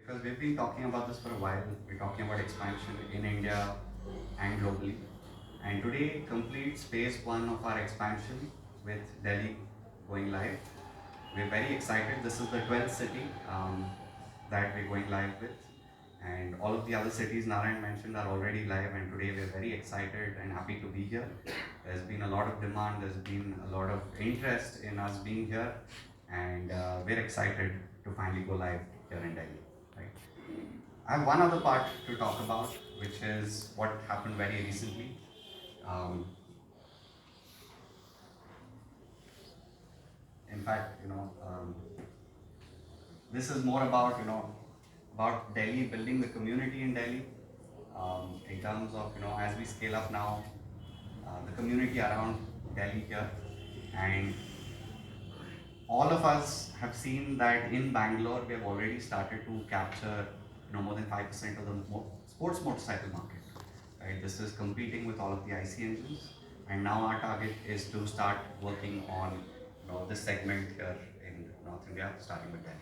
Because we've been talking about this for a while. We're talking about expansion in India and globally. And today completes phase one of our expansion with Delhi going live. We're very excited. This is the 12th city that we're going live with. And all of the other cities Narayan mentioned are already live, and today we're very excited and happy to be here. There's been a lot of demand, there's been a lot of interest in us being here, and we're excited to finally go live here in Delhi. Right? I have one other part to talk about, which is what happened very recently. Um, in fact, this is more about about Delhi, building the community in Delhi. In terms of as we scale up now, the community around Delhi here, and all of us have seen that in Bangalore we have already started to capture more than 5% of the sports motorcycle market. Right, this is competing with all of the IC engines, and now our target is to start working on this segment here in North India, starting with Delhi.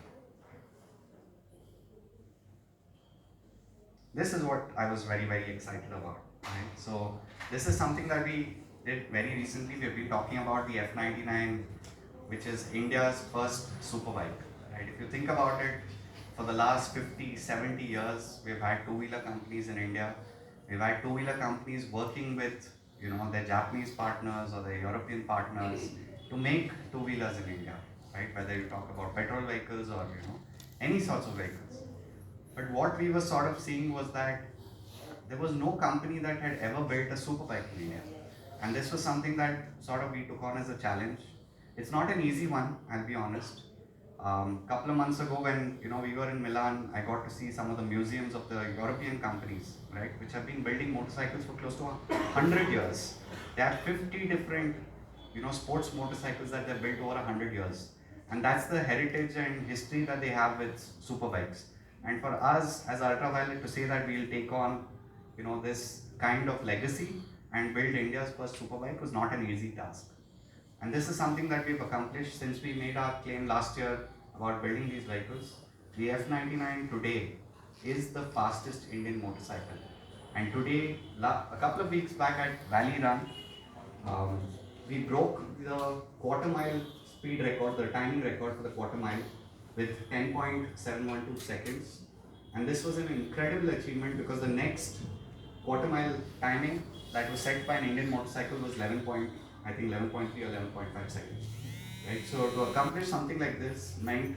This is what I was very excited about. Right? So this is something that we did very recently. We've been talking about the F99, which is India's first superbike. Right? If you think about it, for the last 50, 70 years, we've had two-wheeler companies in India. We've had two-wheeler companies working with their Japanese partners or their European partners to make two-wheelers in India. Right? Whether you talk about petrol vehicles or any sorts of vehicles. But what we were sort of seeing was that there was no company that had ever built a superbike in India. And this was something that sort of we took on as a challenge. It's not an easy one, I'll be honest. Couple of months ago when we were in Milan, I got to see some of the museums of the European companies, right, which have been building motorcycles for close to 100 years. They have 50 different sports motorcycles that they've built over 100 years. And that's the heritage and history that they have with superbikes. And for us as Ultraviolet to say that we'll take on this kind of legacy and build India's first superbike was not an easy task. And this is something that we've accomplished since we made our claim last year about building these vehicles. The F99 today is the fastest Indian motorcycle. And today, a couple of weeks back at Valley Run, we broke the quarter mile speed record, the timing record for the quarter mile with 10.712 seconds. And this was an incredible achievement because the next quarter mile timing that was set by an Indian motorcycle was 11.3 or 11.5 seconds. Right? So to accomplish something like this meant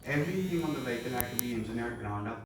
everything on the vehicle had to be engineered ground up.